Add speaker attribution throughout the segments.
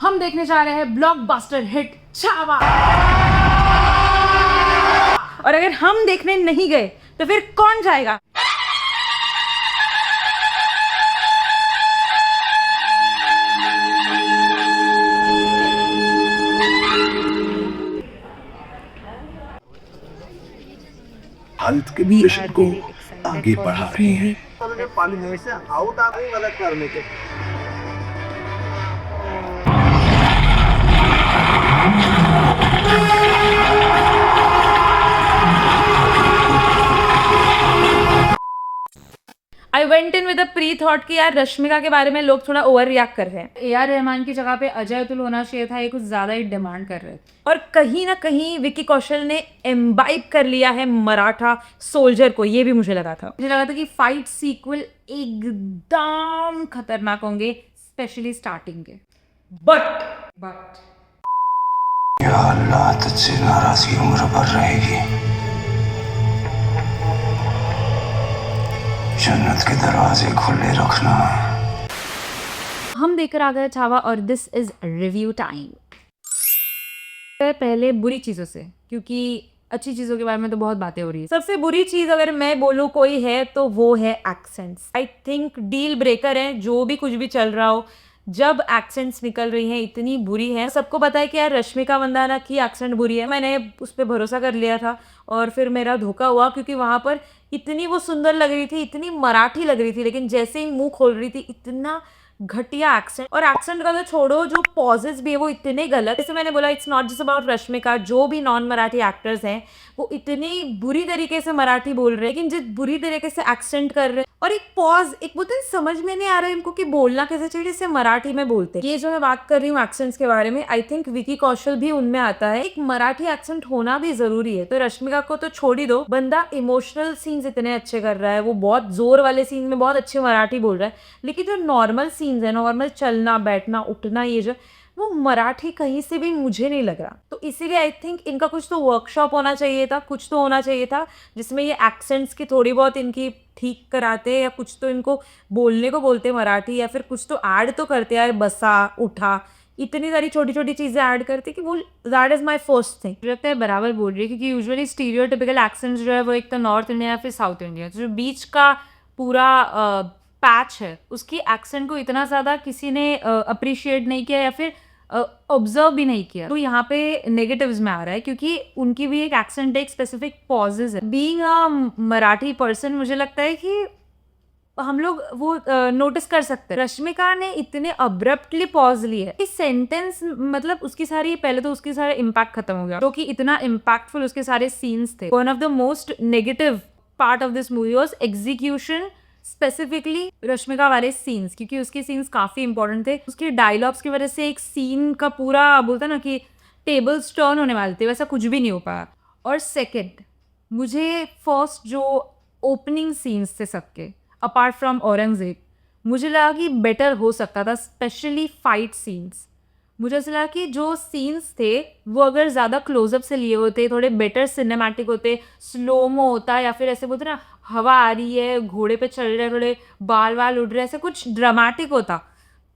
Speaker 1: हम देखने जा रहे हैं ब्लॉकबस्टर हिट छावा।
Speaker 2: और अगर हम देखने नहीं गए तो फिर कौन जाएगा?
Speaker 3: हेल्थ के मिशन को आगे बढ़ा रहे हैं।
Speaker 4: पानी में से आउट आ गई मदद करने के।
Speaker 2: I went in with a pre thought कि यार रश्मिका के बारे में लोग थोड़ा ओवर रिएक्ट कर रहे हैं।
Speaker 1: ए.आर. रहमान की जगह पे अजय अतुल होना चाहिए था, ये कुछ ज्यादा ही डिमांड कर रहे थे।
Speaker 2: और कहीं ना कहीं विकी कौशल ने एम्बाइब कर लिया है मराठा सोल्जर को, ये भी मुझे लगा था।
Speaker 1: मुझे लगा था कि फाइट सीक्वल एकदम खतरनाक होंगे, स्पेशली स्टार्टिंग के। बट
Speaker 3: या अल्लाह तुझसे नाराजगी उम्र भर रहेगी। जन्नत के दरवाजे खुले रखना।
Speaker 1: हम देखकर आ गए छावा और दिस इज रिव्यू टाइम। पहले बुरी चीजों से, क्योंकि अच्छी चीजों के बारे में तो बहुत बातें हो रही है।
Speaker 2: सबसे बुरी चीज अगर मैं बोलूँ कोई है तो वो है accents. I think deal breaker है, जो भी कुछ भी चल रहा हो, जब एक्सेंट्स निकल रही हैं इतनी बुरी है। सबको पता है कि यार रश्मिका मंदाना की एक्सेंट बुरी है, मैंने उस पर भरोसा कर लिया था और फिर मेरा धोखा हुआ, क्योंकि वहां पर इतनी वो सुंदर लग रही थी, इतनी मराठी लग रही थी, लेकिन जैसे ही मुंह खोल रही थी इतना घटिया एक्सेंट। और एक्सेंट का तो छोड़ो, जो पॉजेस भी है वो इतने गलत। जैसे मैंने बोला, it's not just about Rashmika, जो भी नॉन मराठी एक्टर्स हैं वो इतनी बुरी तरीके से मराठी बोल रहे हैं, लेकिन जिस बुरी तरीके से एक्सेंट कर रहे हैं। और एक पॉज, एक बोलते हैं, समझ में नहीं आ रहा है इनको कि बोलना कैसे चाहिए जैसे मराठी में बोलते हैं। ये जो मैं बात कर रही हूँ एक्सेंट्स के बारे में, आई थिंक विकी कौशल भी उनमें आता है। एक मराठी एक्सेंट होना भी जरूरी है। तो रश्मिका को तो छोड़ ही दो, बंदा इमोशनल सीन्स इतने अच्छे कर रहा है, वो बहुत जोर वाले सीन में बहुत अच्छे मराठी बोल रहा है, लेकिन जो नॉर्मल सीन्स है, नॉर्मल चलना बैठना उठना, ये जो वो मराठी कहीं से भी मुझे नहीं लग रहा। तो इसीलिए आई थिंक इनका कुछ तो वर्कशॉप होना चाहिए था, कुछ तो होना चाहिए था जिसमें ये एक्सेंट्स की थोड़ी बहुत इनकी ठीक कराते, या कुछ तो इनको बोलने को बोलते मराठी, या फिर कुछ तो ऐड तो करते यार, बसा उठा, इतनी सारी छोटी छोटी चीजें ऐड करते कि वो that is my first thing.
Speaker 1: लगता है बराबर बोल रही है, क्योंकि यूजुअली स्टीरियोटिपिकल एक्सेंट्स जो है वो एक तो नॉर्थ इंडिया या फिर साउथ इंडिया, जो बीच का पूरा पैच है, उसकी एक्सेंट को इतना ज़्यादा किसी ने अप्रिशिएट नहीं किया या फिर ऑब्जर्व भी नहीं किया। तो यहाँ पे नेगेटिव्स में आ रहा है, क्योंकि उनकी भी एक एक्सेंट, एक स्पेसिफिक पॉजेज है। बीइंग अ मराठी पर्सन, मुझे लगता है कि हम लोग वो नोटिस कर सकते हैं। रश्मिका ने इतने अब्रप्टली पॉज लिए, इस सेंटेंस, मतलब उसकी सारी, पहले तो उसकी सारा इम्पैक्ट खत्म हो गया, जो कि इतना इम्पैक्टफुल उसके सारे सीन्स थे। One of the most negative part of this movie was execution, specifically Rashmika वाले सीन्स, क्योंकि उसके सीन्स काफी इंपॉर्टेंट थे। उसके डायलॉग्स की वजह से एक सीन का पूरा, बोलता ना कि टेबल्स टर्न होने वाले थे, वैसा कुछ भी नहीं हो पाया। और सेकंड, मुझे फर्स्ट जो ओपनिंग सीन्स थे सबके, अपार्ट फ्रॉम औरंगजेब, मुझे लगा कि बेटर हो सकता था, स्पेशली फाइट सीन्स। मुझे ऐसा लगा कि जो सीन्स थे वो अगर ज़्यादा क्लोजअप से लिए होते, थोड़े बेटर सिनेमैटिक होते, स्लोमो होता, या फिर ऐसे बोलते ना हवा आ रही है, घोड़े पे चल रहे, थोड़े बाल वाल उड़ रहे, ऐसे कुछ ड्रामेटिक होता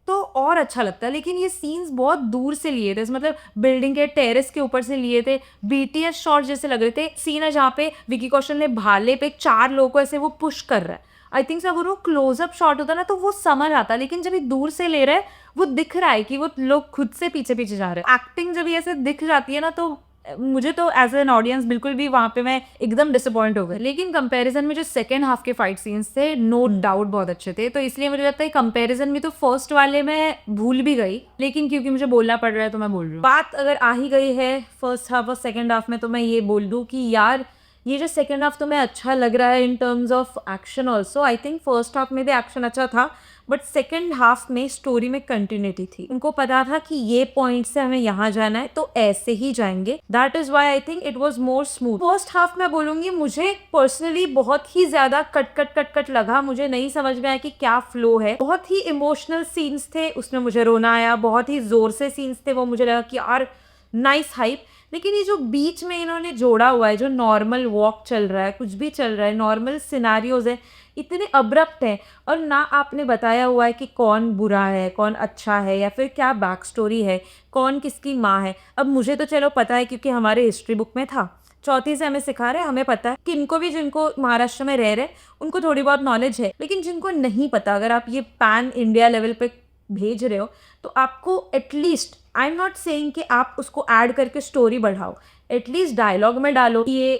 Speaker 1: तो और अच्छा लगता। लेकिन ये सीन्स बहुत दूर से लिए थे, मतलब बिल्डिंग के टेरेस के ऊपर से लिए थे, BTS शॉट जैसे लग रहे थे। सीन है जहाँ पे विकी कौशल ने भाले पे 4 लोगों को ऐसे वो पुश कर रहा है। आई थिंक अगर वो क्लोजअप शॉट होता ना तो वो समझ आता, लेकिन जब ये दूर से ले रहा है वो दिख रहा है कि वो लोग खुद से पीछे पीछे जा रहे हैं। एक्टिंग जब ये ऐसे दिख जाती है ना, तो मुझे तो एज एन ऑडियंस बिल्कुल भी वहाँ पे मैं एकदम डिसअपॉइंट हो गई। लेकिन कंपैरिजन में जो सेकेंड हाफ के फाइट सीन्स थे, नो डाउट बहुत अच्छे थे, तो इसलिए मुझे लगता है कंपैरिजन में तो फर्स्ट वाले मैं भूल भी गई, लेकिन क्योंकि मुझे बोलना पड़ रहा है तो मैं बोल रही हूँ। बात अगर आ ही गई है फर्स्ट हाफ और सेकेंड हाफ में, तो मैं ये बोल दूँ कि यार ये जो सेकेंड हाफ तुम्हें अच्छा लग रहा है in terms of action also, I think first half में भी एक्शन अच्छा था, बट सेकेंड हाफ में स्टोरी में कंटिन्यूटी थी। उनको पता था कि ये पॉइंट से हमें यहाँ जाना है तो ऐसे ही जाएंगे, that is why I think it was more smooth. First half में बोलूंगी मुझे पर्सनली बहुत ही ज्यादा कट लगा, मुझे नहीं समझ में आया कि क्या फ्लो है। बहुत ही इमोशनल सीन्स थे, उसमें मुझे रोना आया, बहुत ही जोर से सीन्स थे, वो मुझे लगा कि यार
Speaker 2: नाइस हाइप, लेकिन ये जो बीच में इन्होंने जोड़ा हुआ है, जो नॉर्मल वॉक चल रहा है, कुछ भी चल रहा है, नॉर्मल सिनारियोज है, इतने अब्रप्ट हैं, और ना आपने बताया हुआ है कि कौन बुरा है, कौन अच्छा है, या फिर क्या बैक स्टोरी है, कौन किसकी माँ है। अब मुझे तो चलो पता है क्योंकि हमारे हिस्ट्री बुक में था, चौथी से हमें सिखा रहे हैं, हमें पता है कि इनको भी, जिनको महाराष्ट्र में रह रहे उनको थोड़ी बहुत नॉलेज है, लेकिन जिनको नहीं पता, अगर आप ये पैन इंडिया लेवल पे भेज रहे हो तो आपको at least, I am not saying कि आप उसको ऐड करके स्टोरी बढ़ाओ, एटलीस्ट डायलॉग में डालो कि ये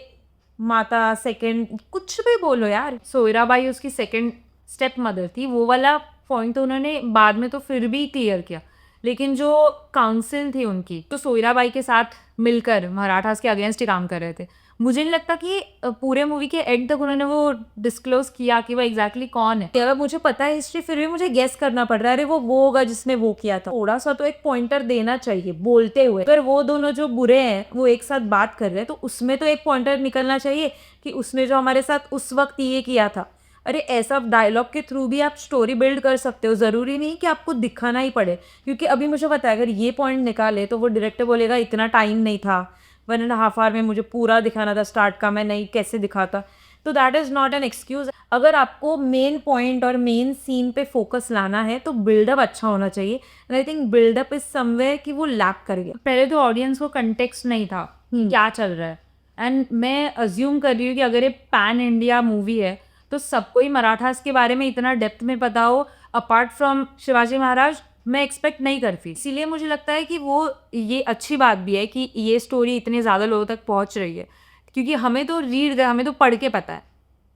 Speaker 2: माता सेकंड, कुछ भी बोलो यार।
Speaker 1: सोयराबाई उसकी सेकंड स्टेप मदर थी, वो वाला पॉइंट तो उन्होंने बाद में तो फिर भी क्लियर किया, लेकिन जो काउंसिल थी उनकी तो सोयराबाई के साथ मिलकर मराठास के अगेंस्ट ही काम कर रहे थे। मुझे नहीं लगता कि पूरे मूवी के एंड तक उन्होंने वो डिस्क्लोज किया कि वो एग्जैक्टली कौन है।
Speaker 2: अगर मुझे पता है हिस्ट्री, फिर भी मुझे गेस करना पड़ रहा है, अरे वो होगा जिसने वो किया था। थोड़ा सा तो एक पॉइंटर देना चाहिए बोलते हुए। अगर वो दोनों जो बुरे हैं वो एक साथ बात कर रहे हैं तो उसमें तो एक पॉइंटर निकलना चाहिए कि उसने जो हमारे साथ उस वक्त ये किया था। अरे ऐसा डायलॉग के थ्रू भी आप स्टोरी बिल्ड कर सकते हो, ज़रूरी नहीं कि आपको दिखाना ही पड़े। क्योंकि अभी मुझे पता है अगर ये पॉइंट निकाले तो वो डायरेक्टर बोलेगा इतना टाइम नहीं था, 1.5 आवर में मुझे पूरा दिखाना था स्टार्ट का, मैं नहीं कैसे दिखाता। तो that is not an excuse. अगर आपको मेन पॉइंट और मेन सीन पे फोकस लाना है तो बिल्डअप अच्छा होना चाहिए, and I think buildup is somewhere कि वो लैक कर गया।
Speaker 1: पहले तो ऑडियंस को कंटेक्स्ट नहीं था क्या चल रहा है, एंड मैं अज्यूम कर रही हूँ कि अगर ये पैन इंडिया मूवी है तो सबको ही मराठास के बारे में इतना डेप्थ में पता हो अपार्ट फ्रॉम शिवाजी महाराज, मैं एक्सपेक्ट नहीं करती। इसीलिए मुझे लगता है कि वो ये अच्छी बात भी है कि ये स्टोरी इतने ज़्यादा लोगों तक पहुँच रही है, क्योंकि हमें तो पढ़ के पता है,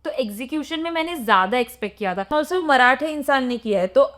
Speaker 1: तो एग्जीक्यूशन में मैंने ज़्यादा एक्सपेक्ट किया था।
Speaker 2: ऑल्सो मराठे इंसान ने किया है तो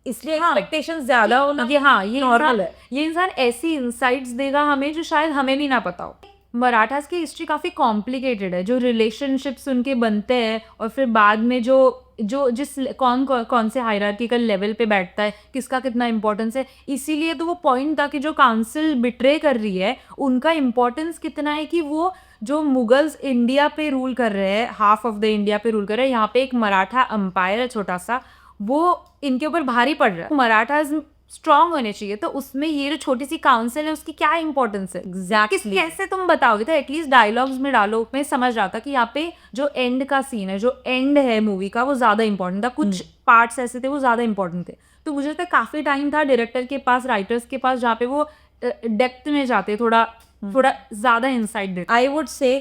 Speaker 2: इसलिए एक्सपेक्टेशन ज़्यादा होना
Speaker 1: ये
Speaker 2: नॉर्मल है।
Speaker 1: ये इंसान ऐसी इंसाइट्स देगा हमें जो शायद हमें भी ना पता हो। मराठास की हिस्ट्री काफ़ी कॉम्प्लिकेटेड है, जो रिलेशनशिप्स उनके बनते हैं और फिर बाद में जो जो जिस कौन से हायरार्किकल लेवल पे बैठता है, किसका कितना इंपॉर्टेंस है। इसीलिए तो वो पॉइंट था कि जो काउंसिल बिट्रे कर रही है उनका इंपॉर्टेंस कितना है, कि वो जो मुगल्स इंडिया पे रूल कर रहे हैं, हाफ ऑफ द इंडिया पे रूल कर रहे हैं, यहाँ पे एक मराठा अम्पायर है छोटा सा, वो इनके ऊपर भारी पड़ रहा है। मराठाज स्ट्रांग होने चाहिए, तो उसमें ये जो छोटी सी काउंसिल है उसकी क्या इंपॉर्टेंस है
Speaker 2: एग्जैक्टली
Speaker 1: कैसे तुम बताओगे। तो एटलीस्ट डायलॉग्स में डालो। मैं समझ रहा था कि यहाँ पे जो एंड का सीन है, जो एंड है मूवी का, वो ज़्यादा इंपॉर्टेंट था, कुछ पार्ट्स ऐसे थे वो ज़्यादा इंपॉर्टेंट थे। तो मुझे लगता है काफ़ी टाइम था डायरेक्टर के पास, राइटर्स के पास, जहाँ पे वो डेप्थ में जाते, थोड़ा ज़्यादा इंसाइट देते।
Speaker 2: I would say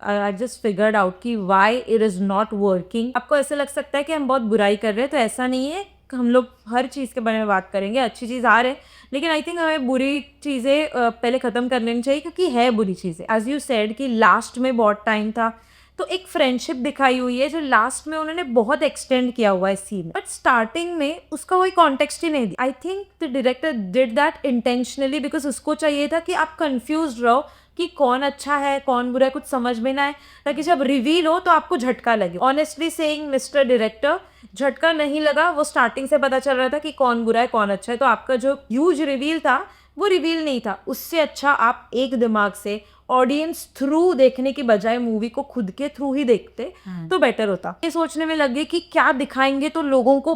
Speaker 2: I just figured out कि why it is not working. आपको ऐसे लग सकता है कि हम बहुत बुराई कर रहे हैं, तो ऐसा नहीं है, हम लोग हर चीज़ के बारे में बात करेंगे, अच्छी चीज़ आ रहे हैं, लेकिन आई थिंक हमें बुरी चीज़ें पहले ख़त्म कर लेनी चाहिए, क्योंकि है बुरी चीज़ें। एज यू सेड कि लास्ट में बहुत टाइम था, तो एक फ्रेंडशिप दिखाई हुई है जो लास्ट में उन्होंने बहुत एक्सटेंड किया हुआ है सीन, बट स्टार्टिंग में उसका कोई कॉन्टेक्स्ट ही नहीं दिया। आई think the director did that intentionally, because उसको चाहिए था कि आप कंफ्यूज रहो कि कौन अच्छा है कौन बुरा है, कुछ समझ में ना आए, ताकि जब रिवील हो तो आपको झटका लगे। ऑनेस्टली सेइंग मिस्टर डायरेक्टर, झटका नहीं लगा। वो स्टार्टिंग से पता चल रहा था कि कौन बुरा है कौन अच्छा है, तो आपका जो ह्यूज रिवील था वो रिवील नहीं था। उससे अच्छा आप एक दिमाग से ऑडियंस थ्रू देखने की बजाय मूवी को खुद के थ्रू ही देखते तो बेटर होता। ये सोचने में लगे कि क्या दिखाएंगे तो लोगों को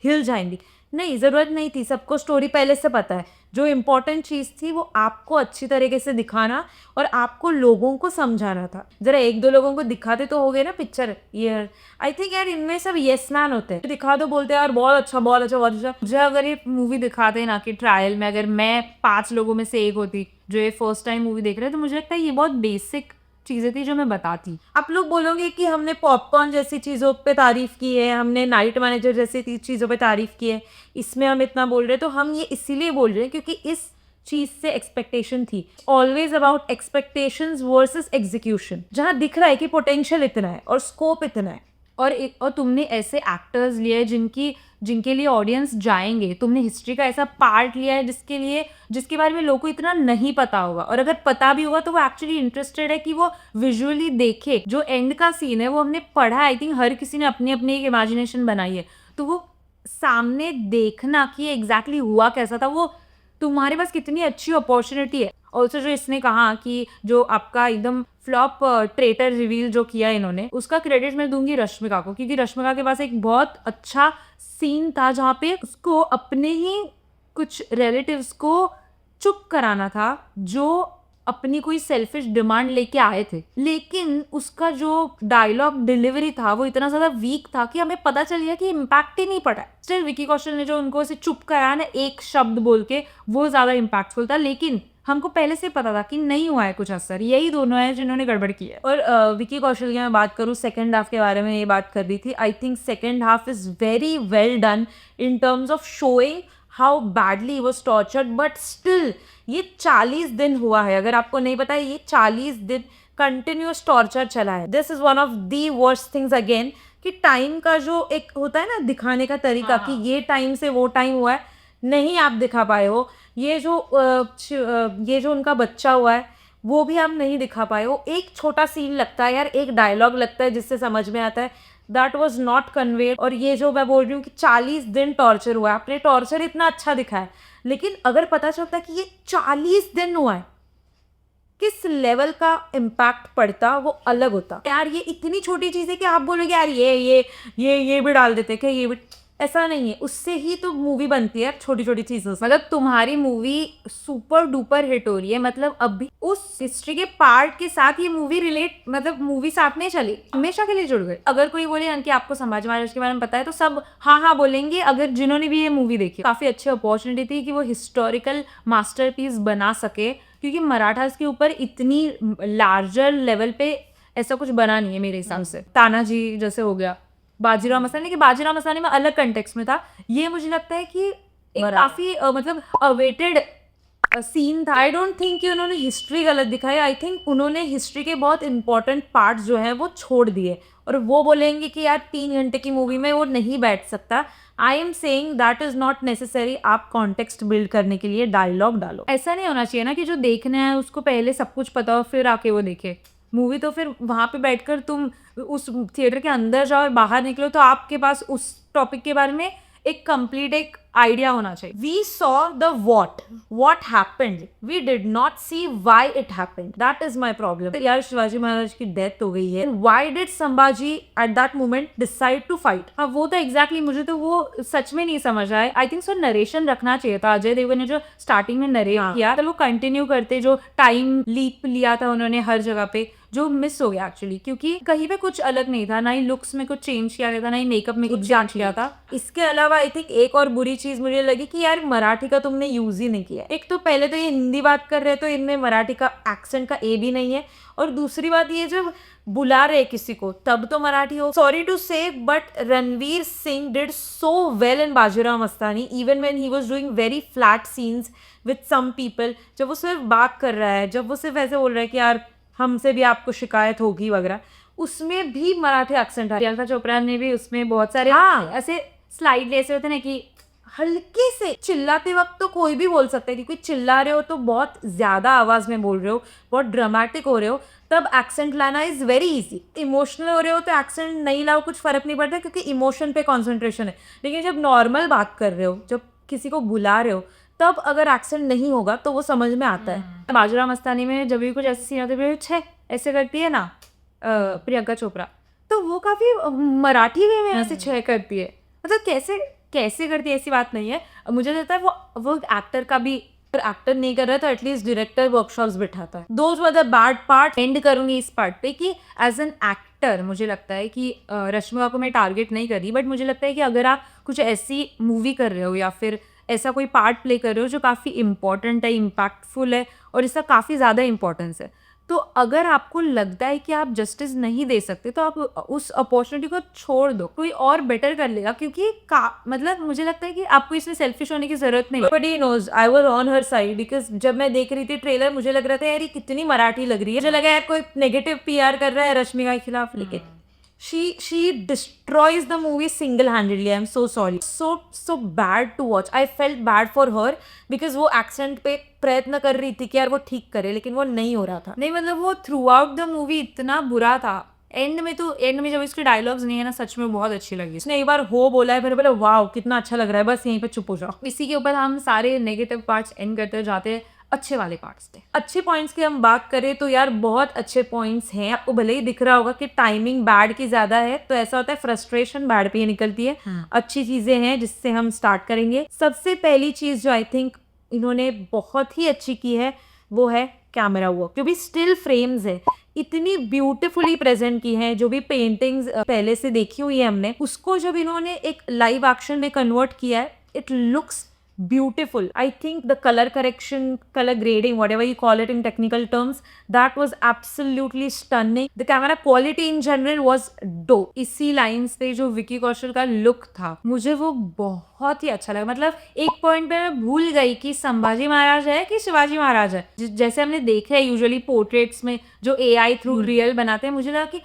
Speaker 2: हिल जाएंगे, नहीं, ज़रूरत नहीं थी। सबको स्टोरी पहले से पता है। जो इम्पोर्टेंट चीज़ थी वो आपको अच्छी तरीके से दिखाना और आपको लोगों को समझाना था। ज़रा एक दो लोगों को दिखाते तो हो गए ना पिक्चर। ये आई थिंक यार इनमें सब येस मैन होते हैं, दिखा दो, बोलते हैं यार बहुत अच्छा बहुत अच्छा बहुत अच्छा।
Speaker 1: मुझे अगर ये मूवी दिखाते ना कि ट्रायल में अगर मैं 5 लोगों में से एक होती जो ये फर्स्ट टाइम मूवी देख रहे हैं, तो मुझे लगता है ये बहुत बेसिक चीज़ें थी जो मैं बताती।
Speaker 2: आप लोग बोलोगे कि हमने पॉपकॉर्न जैसी चीज़ों पे तारीफ़ की है, हमने नाइट मैनेजर जैसी चीज़ों पे तारीफ़ की है, इसमें हम इतना बोल रहे हैं। तो हम ये इसीलिए बोल रहे हैं क्योंकि इस चीज़ से एक्सपेक्टेशन थी। Always about expectations versus execution. जहाँ दिख रहा है कि पोटेंशियल इतना है और स्कोप इतना है,
Speaker 1: और तुमने ऐसे एक्टर्स लिए जिनके लिए ऑडियंस जाएंगे, तुमने हिस्ट्री का ऐसा पार्ट लिया है जिसके बारे में लोगों को इतना नहीं पता होगा, और अगर पता भी होगा तो वो एक्चुअली इंटरेस्टेड है कि वो विजुअली देखे। जो एंड का सीन है वो हमने पढ़ा, आई थिंक हर किसी ने अपनी अपनी एक इमेजिनेशन बनाई है, तो वो सामने देखना कि एग्जैक्टली हुआ कैसा था, वो तुम्हारे पास कितनी अच्छी अपॉर्चुनिटी है। ऑल्सो जो इसने कहा कि जो आपका एकदम फ्लॉप ट्रेटर रिवील जो किया इन्होंने, उसका क्रेडिट मैं दूंगी रश्मिका को, क्योंकि रश्मिका के पास एक बहुत अच्छा सीन था जहाँ पे उसको अपने ही कुछ रिलेटिव्स को चुप कराना था जो अपनी कोई सेल्फिश डिमांड लेके आए थे, लेकिन उसका जो डायलॉग डिलीवरी था वो इतना ज्यादा वीक था कि हमें पता चल गया कि इम्पैक्ट ही नहीं पड़ा। स्टिल विकी कौशल ने जो उनको ऐसे चुप कराया ना एक शब्द बोल के, वो ज्यादा इम्पैक्टफुल था, लेकिन हमको पहले से पता था कि नहीं हुआ है कुछ असर। यही दोनों हैं जिन्होंने गड़बड़ की है।
Speaker 2: और विकी कौशल की मैं बात करूँ, सेकेंड हाफ के बारे में ये बात कर रही थी, I think second half is very well done in terms of showing how badly he was tortured, but still ये 40 दिन हुआ है, अगर आपको नहीं पता है ये 40 दिन कंटिन्यूस टॉर्चर चला है। This is one of the worst things again, कि टाइम का जो एक होता है ना दिखाने का तरीका, कि ये टाइम से वो टाइम हुआ है, नहीं आप दिखा पाए हो। ये जो उनका बच्चा हुआ है वो भी आप नहीं दिखा पाए हो। एक छोटा सीन लगता है यार, एक डायलॉग लगता है जिससे समझ में आता है, दैट वॉज नॉट कन्वेड। और ये जो मैं बोल रही हूँ कि 40 दिन टॉर्चर हुआ है, आपने टॉर्चर इतना अच्छा दिखा है, लेकिन अगर पता चलता है कि ये 40 दिन हुआ है, किस लेवल का इम्पैक्ट पड़ता वो अलग होता। यार ये इतनी छोटी चीज़ है कि आप बोलोगे यार ये भी डाल देते क्या, ये भी, ऐसा नहीं है, उससे ही तो मूवी बनती है छोटी छोटी चीज़ों से।
Speaker 1: मतलब तुम्हारी मूवी सुपर डुपर हिट हो रही है, मतलब अभी उस हिस्ट्री के पार्ट के साथ ये मूवी रिलेट, मतलब मूवी साथ में चली, हमेशा के लिए जुड़ गई। अगर कोई बोले कि आपको समाज महाराज के बारे में पता है तो सब हाँ बोलेंगे, अगर जिन्होंने भी ये मूवी देखी। काफ़ी अच्छी अपॉर्चुनिटी थी कि वो हिस्टोरिकल मास्टरपीस बना सके, क्योंकि मराठास के ऊपर इतनी लार्जर लेवल पे ऐसा कुछ बना नहीं है मेरे हिसाब से। तानाजी जैसे हो गया, बाजीराव मस्तानी, कि बाजीराव मस्तानी में अलग कंटेक्स्ट में था, ये मुझे लगता है कि एक काफी मतलब अवेटेड सीन था। आई डोंट थिंक कि उन्होंने हिस्ट्री गलत दिखाई, आई थिंक उन्होंने हिस्ट्री के बहुत इंपॉर्टेंट पार्ट्स जो हैं वो छोड़ दिए, और वो बोलेंगे कि यार 3 घंटे की मूवी में वो नहीं बैठ सकता। I am saying that is not necessary. आप कॉन्टेक्स्ट बिल्ड करने के लिए डायलॉग डालो। ऐसा नहीं होना चाहिए ना कि जो देखना है उसको पहले सब कुछ पता हो फिर आके वो देखे मूवी। तो फिर वहाँ पे बैठकर तुम उस थिएटर के अंदर जाओ और बाहर निकलो तो आपके पास उस टॉपिक के बारे में एक कंप्लीट एक आइडिया होना चाहिए।
Speaker 2: We saw the what happened. We did not see why it happened. That is my problem. यार शिवाजी महाराज की डेथ हो गई है, why did Sambhaji at that moment decide to fight?
Speaker 1: हाँ वो तो एग्जैक्टली मुझे तो वो सच में नहीं समझ आया। आई थिंक सो नरेशन रखना चाहिए था। अजय देवगन ने जो स्टार्टिंग में नरेट किया तो वो कंटिन्यू करते, जो टाइम लीप लिया था उन्होंने हर जगह पे, जो मिस हो गया एक्चुअली, क्योंकि कहीं पे कुछ अलग नहीं था, ना ही लुक्स में कुछ चेंज किया गया था, ना ही मेकअप में कुछ चेंज किया था।
Speaker 2: इसके अलावा आई थिंक एक और बुरी चीज मुझे लगी कि यार मराठी का तुमने यूज ही नहीं किया। एक तो पहले तो ये हिंदी बात कर रहे हैं तो इनमें मराठी का एक्सेंट का ए भी नहीं है, और दूसरी बात ये जब बुला रहे किसी को तब तो मराठी हो। Sorry to say but Ranveer Singh did so well in Bajirao Mastani, even when he was doing very flat scenes with some people. जब वो सिर्फ बात कर रहा है, जब वो सिर्फ ऐसे बोल रहा है कि यार हमसे भी आपको शिकायत होगी वगैरह, उसमें भी मराठी एक्सेंट है।
Speaker 1: प्रियंका चोपड़ा ने भी उसमें बहुत सारे ऐसे स्लाइड ऐसे होते ना कि
Speaker 2: हल्के से चिल्लाते वक्त तो कोई भी बोल सकता है कि कोई चिल्ला रहे हो तो बहुत ज़्यादा आवाज़ में बोल रहे हो, बहुत ड्रामेटिक हो रहे हो, तब एक्सेंट लाना इज़ वेरी इजी। इमोशनल हो रहे हो तो एक्सेंट नहीं लाओ, कुछ फ़र्क नहीं पड़ता क्योंकि इमोशन पे कॉन्सेंट्रेशन है। लेकिन जब नॉर्मल बात कर रहे हो, जब किसी को बुला रहे हो, तब अगर एक्सेंट नहीं होगा तो वो समझ में आता है।
Speaker 1: बाजीराव मस्तानी में जब भी कुछ ऐसे सीन होते हैं छे ऐसे करती है ना प्रियंका चोपड़ा, तो वो काफ़ी मराठी वे में ऐसे छह करती है। मतलब कैसे करती है ऐसी बात नहीं है। मुझे लगता है वो एक्टर का भी, एक्टर नहीं कर रहा तो एटलीस्ट डायरेक्टर वर्कशॉप्स बिठाता है। Those were the bad part. And करूँगी इस पार्ट पे कि एज एन एक्टर मुझे लगता है कि रश्मिका को मैं टारगेट नहीं कर रही, बट मुझे लगता है कि अगर आप कुछ ऐसी मूवी कर रहे हो या फिर ऐसा कोई पार्ट प्ले कर रहे हो जो काफ़ी इंपॉर्टेंट है, इम्पैक्टफुल है और इसका काफ़ी ज़्यादा इंपॉर्टेंस है, तो अगर आपको लगता है कि आप जस्टिस नहीं दे सकते तो आप उस अपॉर्चुनिटी को छोड़ दो, कोई और बेटर कर लेगा। क्योंकि मतलब मुझे लगता है कि आपको इसमें सेल्फिश होने की जरूरत नहीं है।
Speaker 2: But he knows I was on her side, because जब मैं देख रही थी ट्रेलर मुझे लग रहा था यार ये कितनी मराठी लग रही है। मुझे लगा यार कोई नेगेटिव पीआर कर रहा है रश्मिका के खिलाफ, लेकिन she destroys the movie single-handedly. I'm so sorry. So bad to watch. I felt bad for her because वो एक्सेंट पे प्रयत्न कर रही थी कि यार वो ठीक करे, लेकिन वो नहीं हो रहा था।
Speaker 1: नहीं मतलब वो थ्रू आउट द मूवी इतना बुरा था। एंड में जब इसके डायलॉग्स नहीं है ना, सच में बहुत अच्छी लगी।
Speaker 2: उसने एक बार हो बोला है, फिर बोला वाओ कितना अच्छा लग रहा है, बस यहीं पे चुप हो जाओ।
Speaker 1: इसी के ऊपर हम सारे नेगेटिव पार्ट्स एंड करते जाते हैं। अच्छे वाले पार्ट्स थे।
Speaker 2: अच्छे पॉइंट्स की हम बात करें तो यार बहुत अच्छे पॉइंट्स हैं। आपको भले ही दिख रहा होगा कि टाइमिंग बैड की ज़्यादा है, तो ऐसा होता है फ्रस्ट्रेशन बैड पे ही निकलती है। अच्छी चीज़ें हैं जिससे हम स्टार्ट करेंगे। सबसे पहली चीज़ जो आई थिंक इन्होंने बहुत ही अच्छी की है वो है कैमरा वर्क। जो भी स्टिल फ्रेम्स है इतनी ब्यूटीफुली प्रेजेंट की हैं, जो भी पेंटिंग्स पहले से देखी हुई है हमने, उसको जब इन्होंने एक लाइव एक्शन में कन्वर्ट किया है, it looks beautiful. I think the color correction, color grading, whatever you call it in technical terms, that was absolutely stunning. The camera quality in general was dope. इसी lines पे जो विकी कौशल का look था मुझे वो बहुत ही अच्छा लगा। मतलब एक पॉइंट पे मैं भूल गई कि संभाजी महाराज है कि शिवाजी महाराज है। जैसे हमने देखा है यूजुअली पोर्ट्रेट्स में जो AI थ्रू रियल बनाते हैं, मुझे लगा कि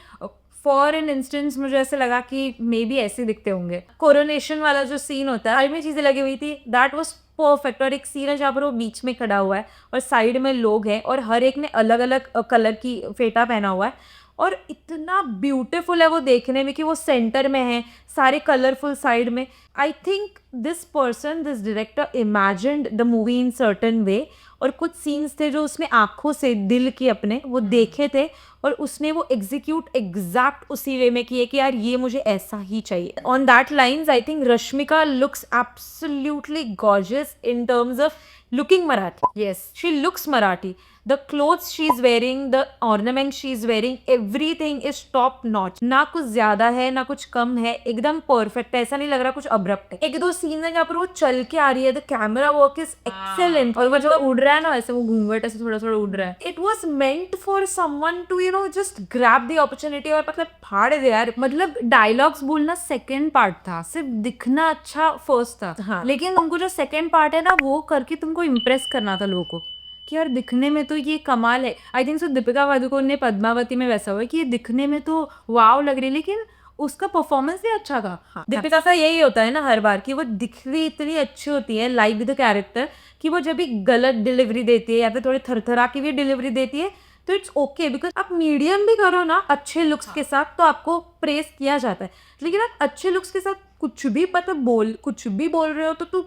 Speaker 2: फॉर एन इंस्टेंस मुझे ऐसे लगा कि मे बी ऐसे दिखते होंगे। कोरोनेशन वाला जो सीन होता है, हर में चीज़ें लगी हुई थी, दैट वॉज परफेक्ट। और एक सीन है जहाँ पर वो बीच में खड़ा हुआ है और साइड में लोग हैं और हर एक ने अलग अलग कलर की फेटा पहना हुआ है और इतना ब्यूटीफुल है वो देखने में कि वो सेंटर में है, सारे कलरफुल साइड में। I think this person, this director imagined the movie in certain way, और कुछ सीन्स थे जो उसने आंखों से दिल के अपने वो देखे थे और उसने वो एग्जीक्यूट एग्जैक्ट उसी वे में किए कि यार ये मुझे ऐसा ही चाहिए। On that lines I think Rashmika looks absolutely gorgeous in terms of looking Marathi. Yes, she looks Marathi. The clothes she is wearing, the ornament she is wearing, everything is top notch. ना कुछ ज्यादा है ना कुछ कम है, एकदम perfect है, ऐसा नहीं लग रहा कुछ अब्रप्ट है। एक दो सीन है जहाँ पर वो चल के आ रही है, the camera work is excellent, और वो जो उड़ रहा है ना ऐसे, वो घूंघट ऐसे थोड़ा थोड़ा उड़ रहा है, it was meant for someone to just grab the opportunity और मतलब फाड़ दे यार। मतलब डायलॉग्स बोलना सेकेंड पार्ट था, सिर्फ दिखना अच्छा फर्स्ट था। हाँ। लेकिन तुमको जो सेकेंड पार्ट है ना वो करके तुमको इम्प्रेस करना था लोगों को कि यार दिखने में तो ये कमाल है। I think so Deepika Padukone ने पद्मावती में वैसा हुआ कि ये दिखने में तो वाव लग रही है लेकिन उसका परफॉर्मेंस भी अच्छा था। हाँ, दीपिका का यही होता है ना हर बार कि वो दिखती इतनी अच्छी होती है लाइक द कैरेक्टर कि वो जब भी गलत डिलीवरी देती है या फिर थोड़ी थरथरा की भी डिलीवरी देती है तो इट्स ओके, बिकॉज आप मीडियम भी करो ना अच्छे लुक्स के साथ तो आपको प्रेस किया जाता है, लेकिन आप अच्छे लुक्स के साथ कुछ भी कुछ भी बोल रहे हो तो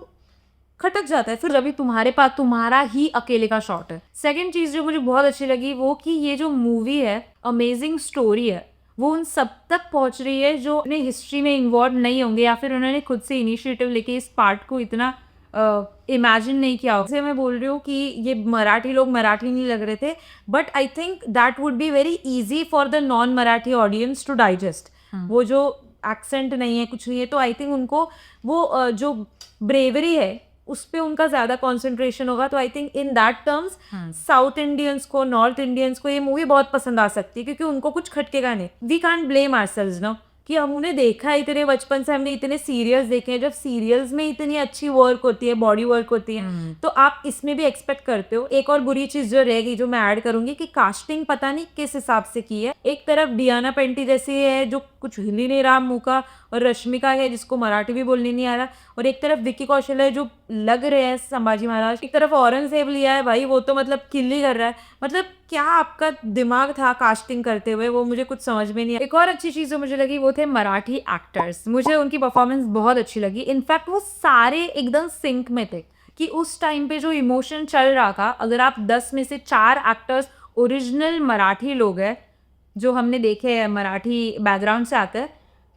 Speaker 2: खटक जाता है फिर अभी तुम्हारे पास तुम्हारा ही अकेले का शॉट है। सेकंड चीज जो मुझे बहुत अच्छी लगी वो कि ये जो मूवी है अमेजिंग स्टोरी है, वो उन सब तक पहुंच रही है जो अपने हिस्ट्री में इन्वॉल्व नहीं होंगे या फिर उन्होंने खुद से इनिशिएटिव लेके इस पार्ट को इतना इमेजिन नहीं किया। जैसे मैं बोल रही हूँ कि ये मराठी लोग मराठी नहीं लग रहे थे, but I think that would be very easy for the non Marathi audience to digest. वो जो एक्सेंट नहीं है कुछ नहीं है तो आई थिंक उनको वो जो ब्रेवरी है उस पर उनका ज्यादा कंसंट्रेशन होगा। तो I think in that terms south Indians को नॉर्थ इंडियंस को ये मूवी बहुत पसंद आ सकती है क्योंकि उनको कुछ खटकेगा नहीं। We can't blame ourselves no कि हमने देखा है इतने बचपन से हमने इतने सीरियल्स देखे हैं, जब सीरियल्स में इतनी अच्छी वर्क होती है बॉडी वर्क होती है तो आप इसमें भी एक्सपेक्ट करते हो। एक और बुरी चीज जो रहेगी जो मैं ऐड करूंगी कि कास्टिंग पता नहीं किस हिसाब से की है। एक तरफ डियाना पेंटी जैसी है जो कुछ हिल ही नहीं रहा मुंह का, और रश्मिका है जिसको मराठी भी बोलने नहीं आ रहा, और एक तरफ विक्की कौशल है जो लग रहे हैं संभाजी महाराज, एक तरफ औरंगजेब लिया है भाई वो तो मतलब किल ही कर रहा है। मतलब क्या आपका दिमाग था कास्टिंग करते हुए वो मुझे कुछ समझ में नहीं। एक और अच्छी चीज जो मुझे लगी वो थे मराठी एक्टर्स, मुझे उनकी परफॉर्मेंस बहुत अच्छी लगी। इनफैक्ट वो सारे एकदम सिंक में थे कि उस टाइम पे जो इमोशन चल रहा था, अगर आप 10 में से 4 एक्टर्स ओरिजिनल मराठी लोग हैं जो हमने देखे हैं मराठी बैकग्राउंड से आकर,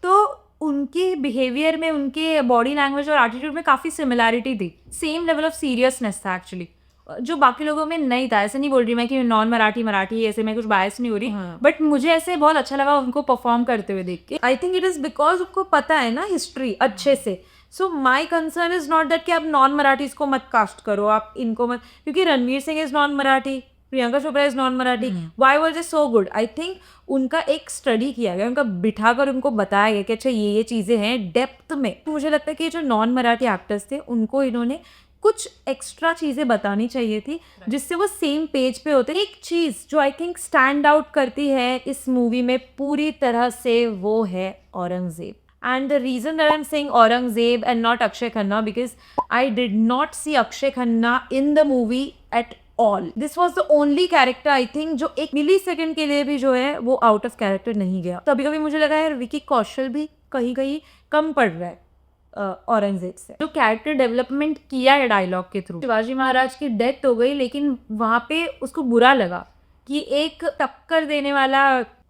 Speaker 2: तो उनके बिहेवियर में उनके बॉडी लैंग्वेज और एटीट्यूड में काफ़ी सिमिलैरिटी थी, सेम लेवल ऑफ सीरियसनेस था एक्चुअली जो बाकी लोगों में नहीं था। ऐसे नहीं बोल रही मैं कि नॉन मराठी ऐसे मैं कुछ बायस नहीं हो रही, बट मुझे ऐसे बहुत अच्छा लगा उनको परफॉर्म करते हुए देख के। I think it is because उनको पता है ना हिस्ट्री अच्छे से। So my concern is not that कि आप नॉन मराठीज को मत कास्ट करो, आप इनको मत, क्योंकि Ranveer Singh is non Marathi, Priyanka Chopra is non Marathi, why was is so good. I think उनका एक स्टडी किया गया, उनका बिठाकर उनको बताया गया कि अच्छा ये चीज़ें हैं डेप्थ में। मुझे लगता है कि जो नॉन मराठी एक्टर्स थे उनको इन्होंने कुछ एक्स्ट्रा चीज़ें बतानी चाहिए थी जिससे वो सेम पेज पे होते। एक चीज़ जो आई थिंक स्टैंड आउट करती है इस मूवी में पूरी तरह से वो है Aurangzeb. And the reason that I'm saying Aurangzeb and not Akshay Khanna because I did not see Akshay Khanna in the movie at all. This was the only character I think जो एक मिली second के लिए भी जो है वो out of character नहीं गया। कभी कभी मुझे लगा है विकी कौशल भी कहीं कहीं कम पड़ रहा है औरंगजेब से। जो कैरेक्टर डेवलपमेंट किया है डायलॉग के थ्रू, शिवाजी महाराज की डेथ हो गई लेकिन वहाँ पे उसको बुरा लगा कि एक टक्कर देने वाला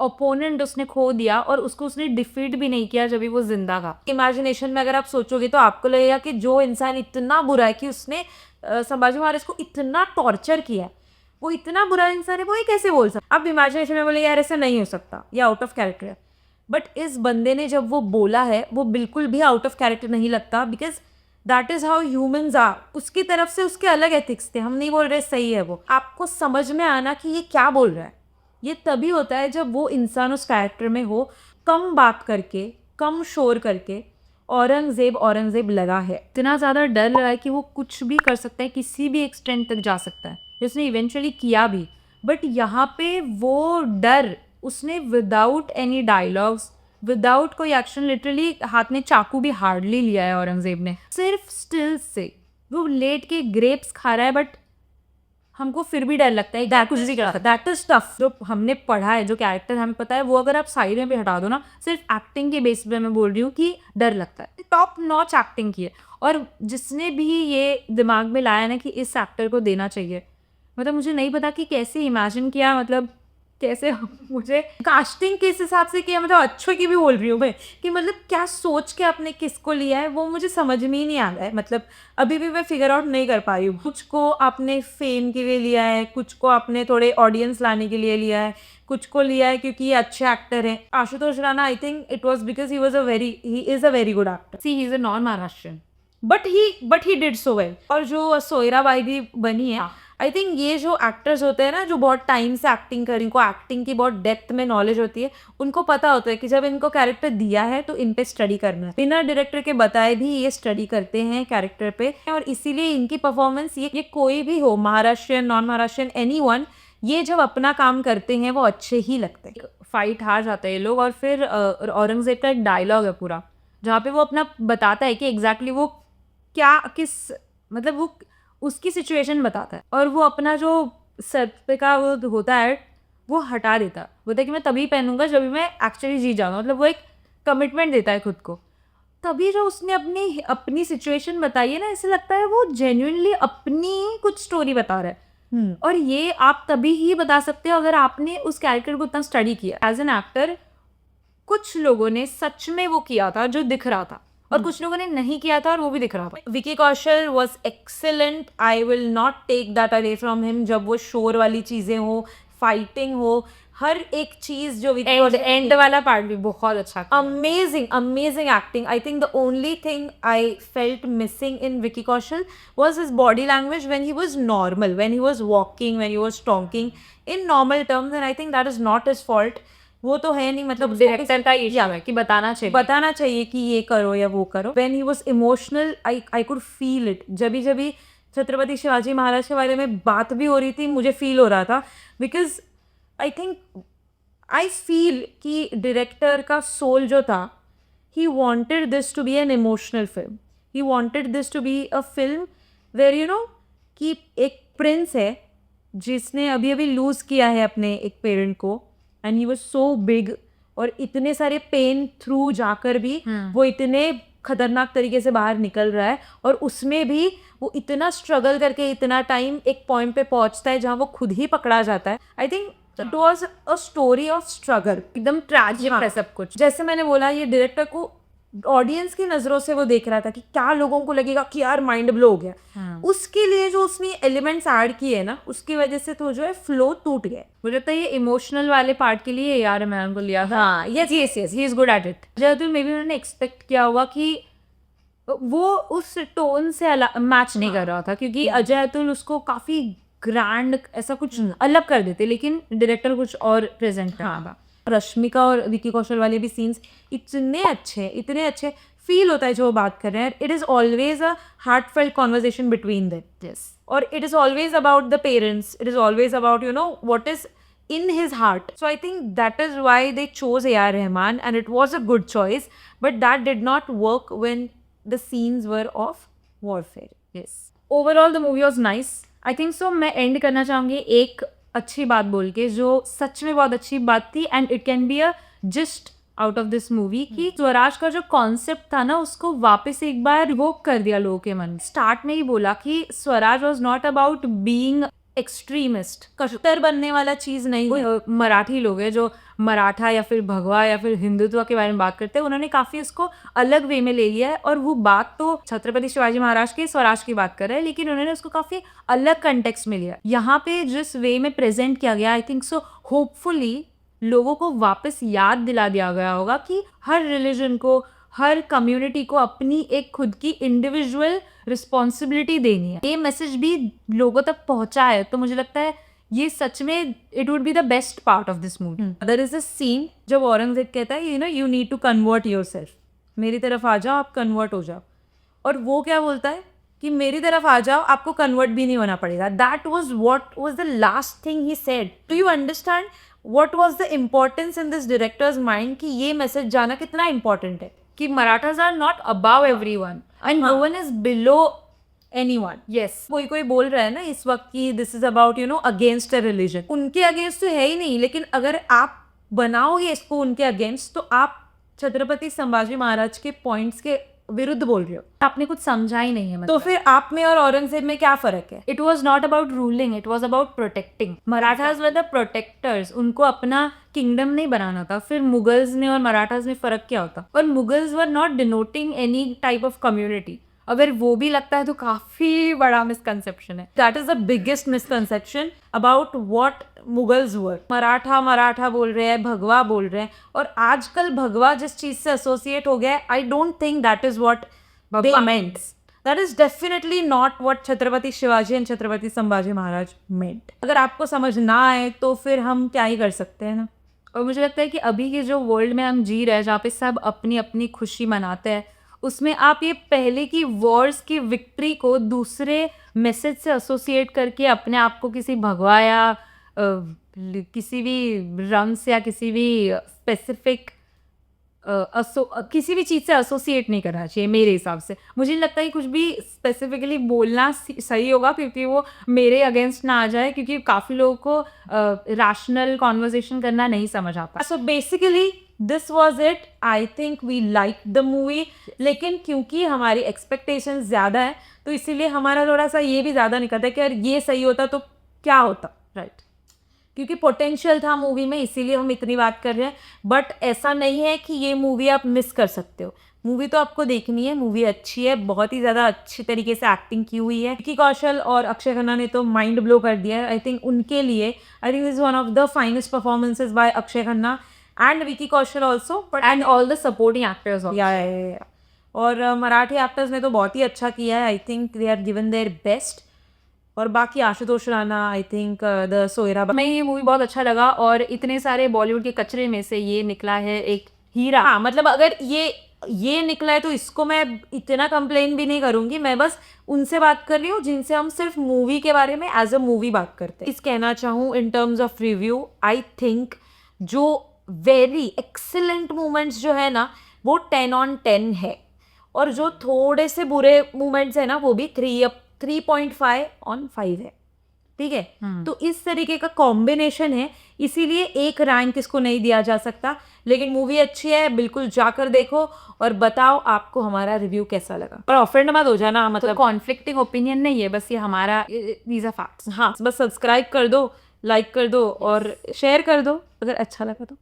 Speaker 2: ओपोनेंट उसने खो दिया और उसको उसने डिफीट भी नहीं किया जब भी वो जिंदा था। इमेजिनेशन में अगर आप सोचोगे तो आपको लगेगा कि जो इंसान इतना बुरा है कि उसने संभाजी महाराज को इतना टॉर्चर किया है, वो इतना बुरा इंसान है, वो ये कैसे बोल सकता? अब इमेजिनेशन में बोले यार ऐसा नहीं हो सकता, ये आउट ऑफ कैरेक्टर है, बट इस बंदे ने जब वो बोला है वो बिल्कुल भी आउट ऑफ कैरेक्टर नहीं लगता, because that is how humans are. उसकी तरफ से उसके अलग एथिक्स थे, हम नहीं बोल रहे सही है वो, आपको समझ में आना कि ये क्या बोल रहा है, ये तभी होता है जब वो इंसान उस कैरेक्टर में हो, कम बात करके, कम शोर करके औरंगजेब लगा है।
Speaker 1: इतना ज़्यादा डर लगा है कि वो कुछ भी कर सकता है, किसी भी एक्सटेंट तक जा सकता है, जिसने इवेंचुअली किया भी। बट यहाँ पे वो डर उसने विदाउट एनी डायलॉग्स, विदाउट कोई एक्शन, लिटरली हाथ में चाकू भी हार्डली लिया है औरंगजेब ने, सिर्फ स्टिल से वो लेट के ग्रेप्स खा रहा है, बट हमको फिर भी डर लगता है कि कुछ भी कर सकता है। That is tough. जो हमने पढ़ा है, जो कैरेक्टर हमें पता है, वो अगर आप साइड में भी हटा दो ना, सिर्फ एक्टिंग के बेस पे मैं बोल रही हूँ कि डर लगता है। टॉप नॉच एक्टिंग की है, और जिसने भी ये दिमाग में लाया ना कि इस एक्टर को देना चाहिए, मतलब मुझे नहीं पता कि कैसे इमेजिन किया, मतलब कैसे मुझे कास्टिंग किस हिसाब से किया, मतलब अच्छे की भी बोल रही हूँ मैं, कि मतलब क्या सोच के आपने किसको लिया है वो मुझे समझ में ही नहीं आ रहा है। मतलब अभी भी मैं फिगर आउट नहीं कर पा रही हूँ। कुछ को आपने फेम के लिए लिया है, कुछ को आपने थोड़े ऑडियंस लाने के लिए लिया है, कुछ को लिया है क्योंकि ये अच्छे एक्टर हैं। Ashutosh Rana, I think it was because he is a very good actor. See he is a non Maharashtrian,
Speaker 2: but he did so well. और जो सोयरा बाई भी बनी है, आई थिंक ये जो एक्टर्स होते हैं ना, जो बहुत टाइम से एक्टिंग कर, इनको एक्टिंग की बहुत डेप्थ में नॉलेज होती है, उनको पता होता है कि जब इनको कैरेक्टर दिया है तो इन पे स्टडी करना है। बिना डायरेक्टर के बताए भी ये स्टडी करते हैं कैरेक्टर पे, और इसीलिए इनकी परफॉर्मेंस, ये कोई भी हो, महाराष्ट्रियन, नॉन महाराष्ट्रियन, एनीवन, ये जब अपना काम करते हैं वो अच्छे ही लगते हैं।
Speaker 1: फाइट हार जाते हैं ये लोग, और फिर औरंगजेब का एक डायलॉग है पूरा, जहाँ पे वो अपना बताता है कि एग्जैक्टली वो क्या, किस, मतलब वो उसकी सिचुएशन बताता है, और वो अपना जो सर पे का वो होता है वो हटा देता है, बोलता है कि मैं तभी पहनूंगा जब मैं एक्चुअली जी जाऊंगा। मतलब वो एक कमिटमेंट देता है खुद को। तभी जो उसने अपनी सिचुएशन बताई है ना, ऐसे लगता है वो जेन्युइनली अपनी कुछ स्टोरी बता रहा है। और ये आप तभी ही बता सकते हो अगर आपने उस कैरेक्टर को उतना स्टडी किया। एज एन एक्टर कुछ लोगों ने सच में वो किया था जो दिख रहा था, और कुछ लोगों ने नहीं किया था और वो भी दिख रहा था।
Speaker 2: Vicky Kaushal was excellent, I will not take that away from him. जब वो शोर वाली चीज़ें हो, फाइटिंग हो, हर एक चीज़ जो
Speaker 1: एंड वाला पार्ट भी बहुत अच्छा,
Speaker 2: amazing acting. I think the only thing I felt missing in Vicky Kaushal was his body language when he was normal, when he was walking, when he was talking in normal terms, and I think that is not his fault. वो तो है नहीं, मतलब
Speaker 1: director का issue है कि बताना चाहिए
Speaker 2: कि ये करो या वो करो। When he was emotional, I could feel it. जब भी छत्रपति शिवाजी महाराज के बारे में बात भी हो रही थी, मुझे फील हो रहा था, बिकॉज आई फील कि डायरेक्टर का सोल जो था, he wanted this to be an emotional film, he wanted this to be a film where you know कि एक प्रिंस है जिसने अभी लूज किया है अपने एक पेरेंट को, and he was so big, और इतने सारे पेन थ्रू जाकर भी वो इतने खतरनाक तरीके से बाहर निकल रहा है, और उसमें भी वो इतना स्ट्रगल करके इतना टाइम एक पॉइंट पे पहुंचता है जहाँ वो खुद ही पकड़ा जाता है। I think it was a story of struggle,
Speaker 1: एकदम ट्रैजिक है सब कुछ।
Speaker 2: जैसे मैंने बोला, ये डायरेक्टर को ऑडियंस की नजरों से वो देख रहा था कि क्या लोगों को लगेगा कि यार माइंड ब्लो हो गया। उसके लिए जो उसने एलिमेंट्स ऐड किए ना, उसकी वजह से तो जो है फ्लो टूट गया।
Speaker 1: मुझे लगता है ये इमोशनल वाले पार्ट के लिए यार मैं उनको लिया था।
Speaker 2: हाँ, yes, he is good at it.
Speaker 1: जब मे बी उन्होंने एक्सपेक्ट किया होगा कि वो उस टोन से मैच नहीं कर रहा था, क्योंकि अजय अतुल उसको काफी ग्रैंड ऐसा कुछ अलग कर देते, लेकिन डायरेक्टर कुछ और प्रेजेंट करना था।
Speaker 2: रश्मिका और विकी कौशल वाले भी सीन्स इतने अच्छे फील होता है जो वो बात कर रहे हैं। It is always a heartfelt conversation between them, और it is always about the parents, it is always about what is in his heart. So I think that is why they chose A.R. Rahman, and it was a good choice, but that did not work when the scenes were of warfare.
Speaker 1: Yes. Overall the movie was nice. I think so. मैं end करना चाहूँगी एक अच्छी बात बोल के, जो सच में बहुत अच्छी बात थी, and it can be a gist out of this movie, कि स्वराज का जो कॉन्सेप्ट था ना, उसको वापस एक बार रिवोक कर दिया लोगों के मन। स्टार्ट में ही बोला कि Swaraj was not about being
Speaker 2: extremist, कट्टर बनने वाला चीज नहीं है।
Speaker 1: मराठी लोग हैं जो मराठा या फिर भगवा या फिर हिंदुत्व के बारे में बात करते हैं, उन्होंने काफी उसको अलग वे में ले लिया है। और वो बात तो छत्रपति शिवाजी महाराज के स्वराज की बात कर रहे हैं, लेकिन उन्होंने उसको काफी अलग कंटेक्स्ट में लिया। यहाँ पे जिस वे में प्रेजेंट किया गया, आई थिंक सो होपफुली लोगों को वापस याद दिला दिया गया होगा कि हर रिलीजन को, हर कम्युनिटी को अपनी एक खुद की इंडिविजुअल रिस्पॉन्सिबिलिटी देनी है। ये मैसेज भी लोगों तक पहुंचा है, तो मुझे लगता है ये सच में it would be the best part of this movie.
Speaker 2: There is a scene जब औरंगजेब कहता है you need to convert yourself, मेरी तरफ आ जाओ, आप कन्वर्ट हो जाओ। और वो क्या बोलता है कि मेरी तरफ आ जाओ, आपको कन्वर्ट भी नहीं होना पड़ेगा। That what was the last thing he said. Do you understand what was the importance in this director's mind कि ये मैसेज जाना कितना इंपॉर्टेंट है
Speaker 1: कि Marathas are not above everyone and no one is below
Speaker 2: anyone.
Speaker 1: Yes.
Speaker 2: कोई बोल रहा है ना इस वक्त कि this is about against a religion, उनके अगेंस्ट तो है ही नहीं, लेकिन अगर आप बनाओगे इसको उनके अगेंस्ट तो आप छत्रपति संभाजी महाराज के पॉइंट्स के विरुद्ध बोल रहे हो।
Speaker 1: आपने कुछ समझा ही नहीं है।
Speaker 2: तो फिर आप में और औरंगजेब में क्या फर्क है?
Speaker 1: It was not about ruling, it was about protecting. Marathas were the protectors, उनको अपना किंगडम नहीं बनाना था। फिर मुगल्स में और मराठाज में फर्क क्या होता? और Mughals were not denoting any type of community. अगर वो भी लगता है तो काफी बड़ा मिसकंसेप्शन है।
Speaker 2: That is the biggest misconception about what Mughals were. Maratha बोल रहे हैं, भगवा बोल रहे हैं, और आजकल भगवा जिस चीज से एसोसिएट हो गया है, I don't think that is what they meant. That is definitely not what Chhatrapati Shivaji and Chhatrapati Sambhaji Maharaj meant. अगर आपको समझ ना आए तो फिर हम क्या ही कर सकते हैं ना।
Speaker 1: और मुझे लगता है कि अभी के जो वर्ल्ड में हम जी रहे हैं, जहाँ पे सब अपनी अपनी खुशी मनाते हैं, उसमें आप ये पहले की वॉर्स की विक्ट्री को दूसरे मैसेज से एसोसिएट करके अपने आप को किसी भगवा या किसी भी रंग से या किसी भी स्पेसिफिक किसी भी चीज़ से एसोसिएट नहीं करना चाहिए मेरे हिसाब से। मुझे नहीं लगता कि कुछ भी स्पेसिफिकली बोलना सही होगा, क्योंकि वो मेरे अगेंस्ट ना आ जाए, क्योंकि काफ़ी लोगों को रैशनल कॉन्वर्जेशन करना नहीं समझ आता।
Speaker 2: So basically this was it. I think we like the movie, लेकिन क्योंकि हमारी एक्सपेक्टेशन ज़्यादा है तो इसीलिए हमारा थोड़ा सा ये भी ज़्यादा निकलता है कि यार ये सही होता तो क्या होता, राइट? क्योंकि पोटेंशियल था मूवी में, इसीलिए हम इतनी बात कर रहे हैं। बट ऐसा नहीं है कि ये मूवी आप मिस कर सकते हो। मूवी तो आपको देखनी है, मूवी अच्छी है, बहुत ही ज़्यादा अच्छी तरीके से एक्टिंग की हुई है। विकी कौशल और अक्षय खन्ना ने तो माइंड ब्लो कर दिया है। आई थिंक उनके लिए I think is one of the finest performances by Akshay Khanna and Vicky Kaushal also, but
Speaker 1: and all the supporting actors.
Speaker 2: या और मराठी एक्टर्स ने तो बहुत ही अच्छा किया है। I think they are given their best. और बाकी Ashutosh Rana, I think the Soyara,
Speaker 1: मैं ये मूवी बहुत अच्छा लगा, और इतने सारे बॉलीवुड के कचरे में से ये निकला है एक हीरा।
Speaker 2: हाँ, मतलब अगर ये निकला है तो इसको मैं इतना कंप्लेन भी नहीं करूंगी। मैं बस उनसे बात कर रही हूँ जिनसे हम सिर्फ मूवी के बारे में एज अ मूवी बात करते हैं। इस कहना चाहूँ in terms of review, I think जो वेरी एक्सीलेंट मोमेंट्स जो है ना वो 10 on 10 है, और जो थोड़े से बुरे मोमेंट्स है ना वो भी 3.5 on 5 है। ठीक है, तो इस तरीके का कॉम्बिनेशन है, इसीलिए एक रैंक इसको नहीं दिया जा सकता। लेकिन मूवी अच्छी है, बिल्कुल जाकर देखो और बताओ आपको हमारा रिव्यू कैसा लगा। और ऑफेंड मत हो जाना, मतलब
Speaker 1: कॉन्फ्लिक्टिंग ओपिनियन नहीं है, बस ये हमारा दीज आर फैक्ट्स।
Speaker 2: हाँ, बस सब्सक्राइब कर दो, लाइक कर दो और शेयर कर दो अगर अच्छा लगा तो।